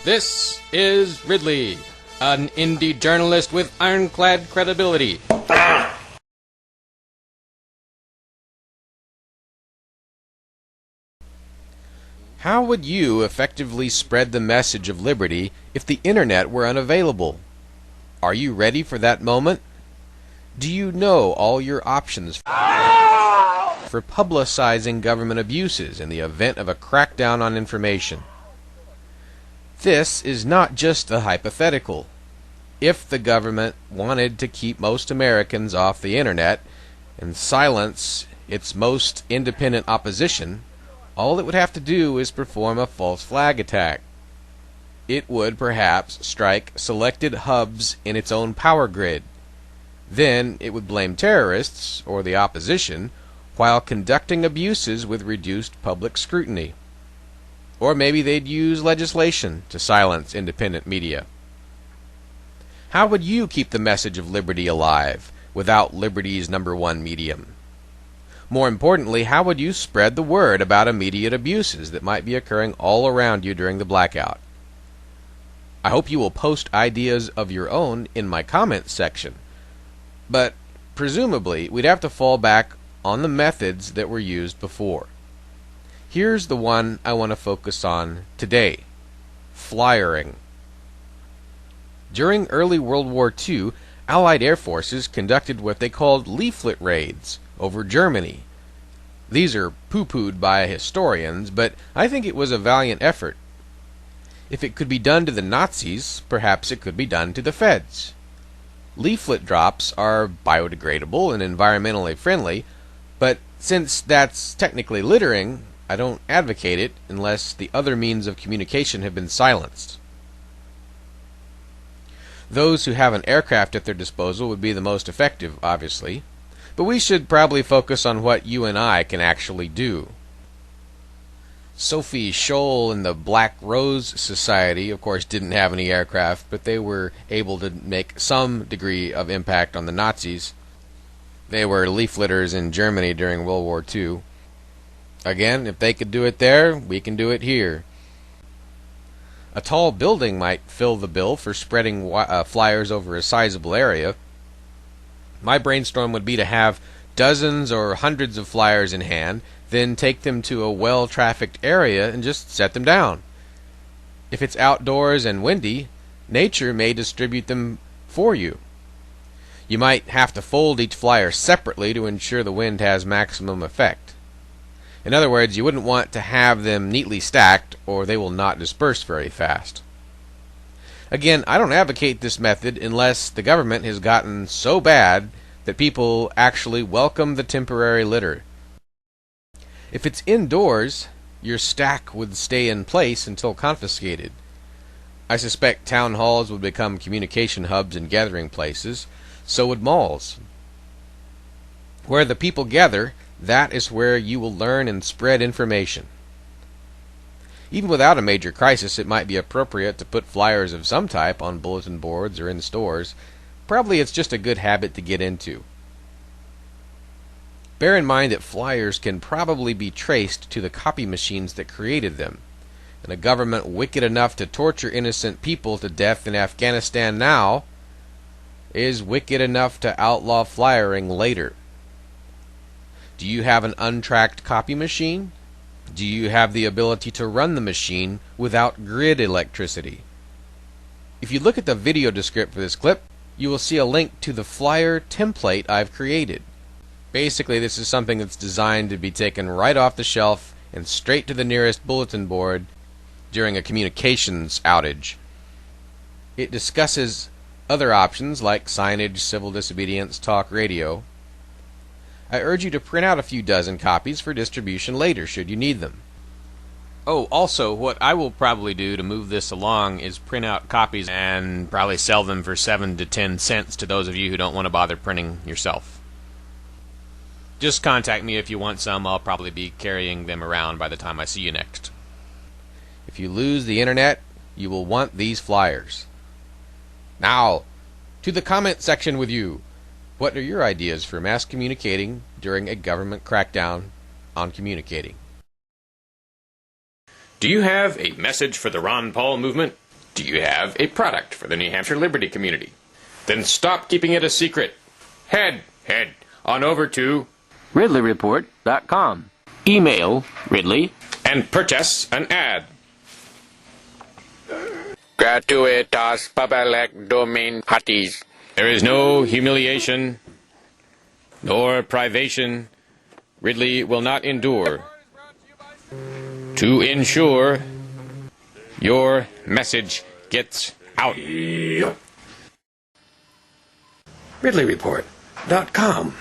This is Ridley, an indie journalist with ironclad credibility. How would you effectively spread the message of liberty if the internet were unavailable? Are you ready for that moment? Do you know all your options for publicizing government abuses in the event of a crackdown on information? This is not just a hypothetical. If the government wanted to keep most Americans off the internet and silence its most independent opposition, all it would have to do is perform a false flag attack. It would perhaps strike selected hubs in its own power grid. Then it would blame terrorists or the opposition while conducting abuses with reduced public scrutiny. Or maybe they'd use legislation to silence independent media. How would you keep the message of liberty alive without liberty's #1 medium? More importantly, how would you spread the word about immediate abuses that might be occurring all around you during the blackout? I hope you will post ideas of your own in my comments section, but presumably we'd have to fall back on the methods that were used before. Here's the one I want to focus on today: flyering. During early World War II, Allied air forces conducted what they called leaflet raids over Germany. These are poo-pooed by historians, but I think it was a valiant effort. If it could be done to the Nazis, perhaps it could be done to the Feds. Leaflet drops are biodegradable and environmentally friendly, but since that's technically littering, I don't advocate it unless the other means of communication have been silenced. Those who have an aircraft at their disposal would be the most effective, obviously, but we should probably focus on what you and I can actually do. Sophie, Scholl, and the Black Rose Society, of course, didn't have any aircraft, but they were able to make some degree of impact on the Nazis. They were leafleters in Germany during World War II. Again, if they could do it there, we can do it here. A tall building might fill the bill for spreading flyers over a sizable area. My brainstorm would be to have dozens or hundreds of flyers in hand, then take them to a well-trafficked area and just set them down. If it's outdoors and windy, nature may distribute them for you. You might have to fold each flyer separately to ensure the wind has maximum effect. In other words, you wouldn't want to have them neatly stacked, or they will not disperse very fast. Again, I don't advocate this method unless the government has gotten so bad that people actually welcome the temporary litter. If it's indoors, your stack would stay in place until confiscated. I suspect town halls would become communication hubs and gathering places. So would malls. Where the people gather, that is where you will learn and spread information. Even without a major crisis, it might be appropriate to put flyers of some type on bulletin boards or in stores. Probably it's just a good habit to get into. Bear in mind that flyers can probably be traced to the copy machines that created them, and a government wicked enough to torture innocent people to death in Afghanistan now is wicked enough to outlaw flyering later. Do you have an untracked copy machine? Do you have the ability to run the machine without grid electricity? If you look at the video description for this clip, you will see a link to the flyer template I've created. Basically, this is something that's designed to be taken right off the shelf and straight to the nearest bulletin board during a communications outage. It discusses other options like signage, civil disobedience, talk radio. I urge you to print out a few dozen copies for distribution later should you need them. Oh, also, what I will probably do to move this along is print out copies and probably sell them for 7 to 10 cents to those of you who don't want to bother printing yourself. Just contact me if you want some. I'll probably be carrying them around by the time I see you next. If you lose the internet, you will want these flyers. Now, to the comment section with you. What are your ideas for mass communicating during a government crackdown on communicating? Do you have a message for the Ron Paul movement? Do you have a product for the New Hampshire Liberty community? Then stop keeping it a secret. Head on over to RidleyReport.com. Email Ridley and purchase an ad. Gratuitas public domain parties. There is no humiliation nor privation Ridley will not endure to ensure your message gets out. RidleyReport.com